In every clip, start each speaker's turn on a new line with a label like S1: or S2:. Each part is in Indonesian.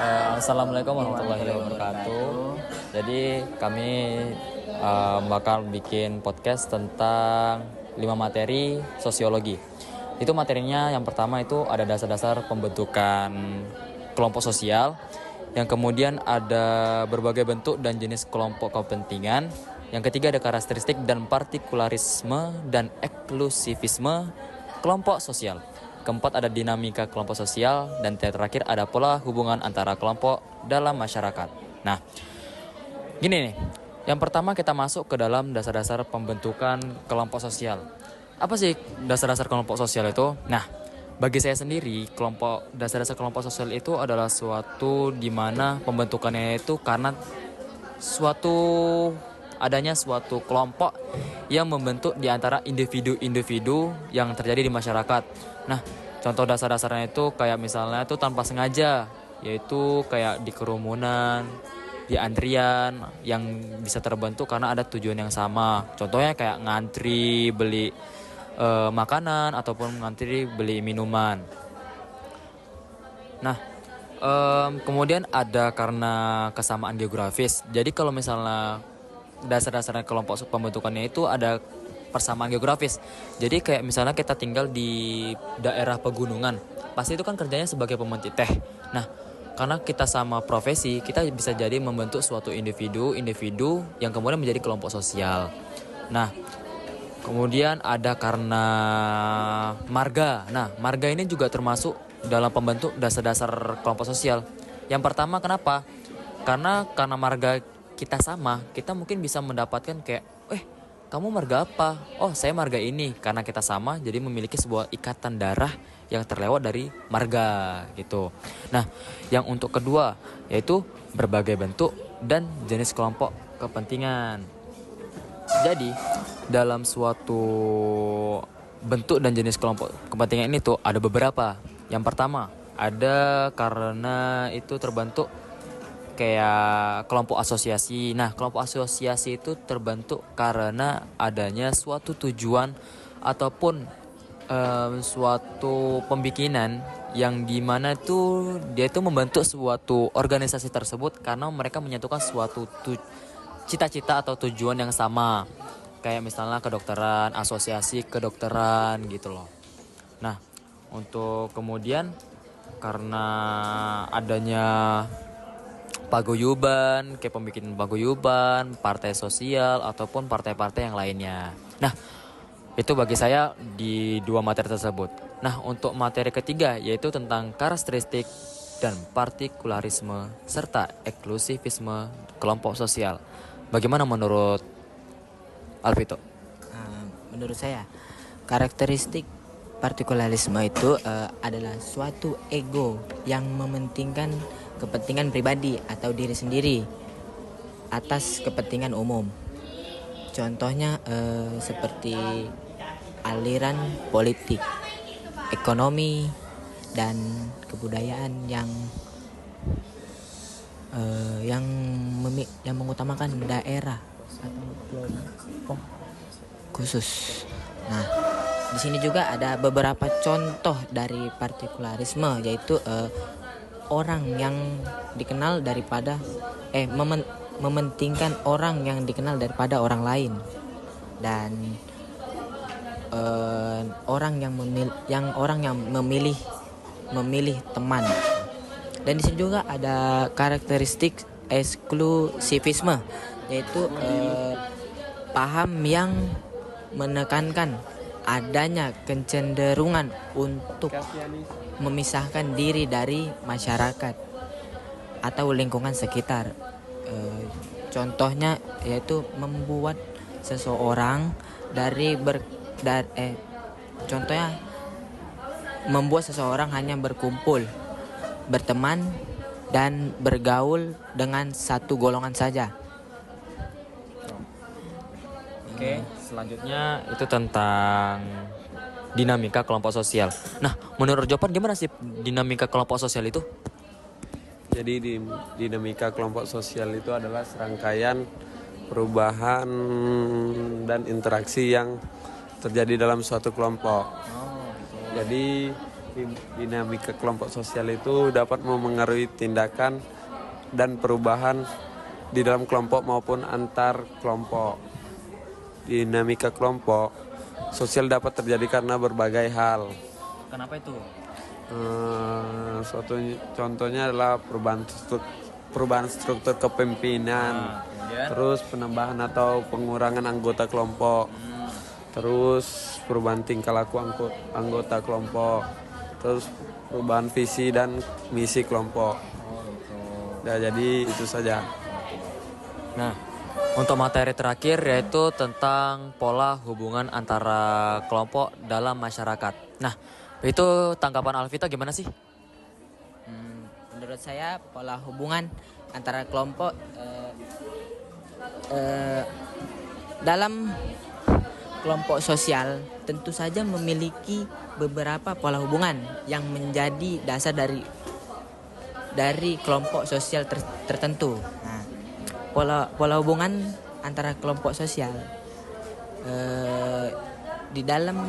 S1: Assalamualaikum warahmatullahi wabarakatuh. Jadi kami bakal bikin podcast tentang 5 materi sosiologi. Itu materinya yang pertama itu ada dasar-dasar pembentukan kelompok sosial. Yang kemudian ada berbagai bentuk dan jenis kelompok kepentingan. Yang ketiga ada karakteristik dan partikularisme dan eksklusivisme kelompok sosial. Keempat ada dinamika kelompok sosial, dan terakhir ada pola hubungan antara kelompok dalam masyarakat. Nah, gini nih. Yang pertama kita masuk ke dalam dasar-dasar pembentukan kelompok sosial. Apa sih dasar-dasar kelompok sosial itu? Nah, bagi saya sendiri, dasar-dasar kelompok sosial itu adalah suatu di mana pembentukannya itu karena adanya suatu kelompok yang membentuk di antara individu-individu yang terjadi di masyarakat. Nah, contoh dasar-dasarnya itu kayak misalnya itu tanpa sengaja, yaitu kayak di kerumunan, di antrian yang bisa terbentuk karena ada tujuan yang sama. Contohnya kayak ngantri beli makanan ataupun ngantri beli minuman. Nah, kemudian ada karena kesamaan geografis. Jadi kalau misalnya dasar-dasarnya kelompok pembentukannya itu ada persamaan geografis. Jadi kayak misalnya kita tinggal di daerah pegunungan, pasti itu kan kerjanya sebagai pemetik teh. Nah, karena kita sama profesi, kita bisa jadi membentuk suatu individu yang kemudian menjadi kelompok sosial. Nah, kemudian ada karena marga. Nah, marga ini juga termasuk dalam pembentuk dasar-dasar kelompok sosial. Yang pertama kenapa? Karena marga kita sama, kita mungkin bisa mendapatkan kayak, kamu marga apa? Oh, saya marga ini. Karena kita sama, jadi memiliki sebuah ikatan darah yang terlewat dari marga gitu. Nah, yang untuk kedua yaitu berbagai bentuk dan jenis kelompok kepentingan. Jadi, dalam suatu bentuk dan jenis kelompok kepentingan ini tuh ada beberapa. Yang pertama, ada karena itu terbentuk kayak kelompok asosiasi. Nah, kelompok asosiasi itu terbentuk karena adanya suatu tujuan ataupun suatu pembikinan yang dimana tuh dia itu membentuk suatu organisasi tersebut karena mereka menyatukan suatu cita-cita atau tujuan yang sama. Kayak misalnya kedokteran, asosiasi kedokteran gitu loh. Nah, untuk kemudian karena adanya paguyuban, kayak pembikin paguyuban, partai sosial, ataupun partai-partai yang lainnya. Nah, itu bagi saya di 2 materi tersebut. Nah, untuk materi ketiga yaitu tentang karakteristik dan partikularisme serta eksklusivisme kelompok sosial. Bagaimana menurut Alvito?
S2: Menurut saya, karakteristik partikularisme itu adalah suatu ego yang mementingkan kepentingan pribadi atau diri sendiri atas kepentingan umum. Contohnya seperti aliran politik, ekonomi, dan kebudayaan yang mengutamakan daerah atau kelompok khusus. Nah, di sini juga ada beberapa contoh dari partikularisme, yaitu orang yang dikenal daripada mementingkan orang yang dikenal daripada orang lain, dan orang yang memilih teman. Dan di sini juga ada karakteristik eksklusivisme, yaitu paham yang menekankan adanya kecenderungan untuk memisahkan diri dari masyarakat atau lingkungan sekitar. Contohnya yaitu membuat seseorang membuat seseorang hanya berkumpul, berteman, dan bergaul dengan satu golongan saja.
S1: Oke, selanjutnya itu tentang dinamika kelompok sosial. Nah, menurut Jopan gimana sih dinamika kelompok sosial itu?
S3: Jadi dinamika kelompok sosial itu adalah serangkaian perubahan dan interaksi yang terjadi dalam suatu kelompok. Jadi dinamika kelompok sosial itu dapat memengaruhi tindakan dan perubahan di dalam kelompok maupun antar kelompok. Dinamika kelompok sosial dapat terjadi karena berbagai hal.
S1: Kenapa itu?
S3: Suatu contohnya adalah perubahan struktur kepemimpinan,
S1: Kemudian
S3: terus penambahan atau pengurangan anggota kelompok, terus perubahan tingkah laku anggota kelompok, terus perubahan visi dan misi kelompok. Nah, jadi itu saja.
S1: Nah, untuk materi terakhir yaitu tentang pola hubungan antara kelompok dalam masyarakat. Nah, itu tanggapan Alvita gimana sih?
S2: Menurut saya pola hubungan antara kelompok dalam kelompok sosial tentu saja memiliki beberapa pola hubungan yang menjadi dasar dari kelompok sosial tertentu. Nah, pola hubungan antara kelompok sosial di dalam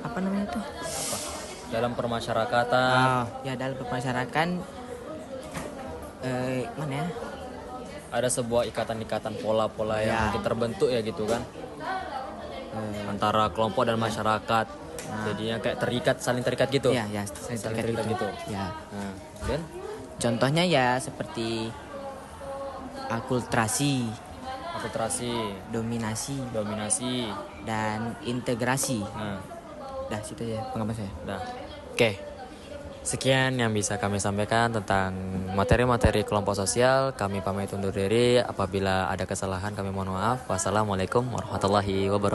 S2: apa namanya itu?
S1: Dalam permasyarakatan
S2: Ya dalam permasyarakatan mana ya?
S1: ada sebuah ikatan-ikatan pola-pola yang mungkin terbentuk ya gitu kan. Antara kelompok dan masyarakat. Jadinya kayak saling terikat gitu.
S2: Ya,
S1: saling terikat gitu.
S2: Ya.
S1: Nah, dan
S2: Contohnya ya seperti akulturasi, dominasi, dan integrasi.
S1: Nah,
S2: Dah situ aja pengamatan saya.
S1: udah. Oke. Sekian yang bisa kami sampaikan tentang materi-materi kelompok sosial. Kami pamit undur diri. Apabila ada kesalahan kami mohon maaf. Wassalamualaikum warahmatullahi wabarakatuh.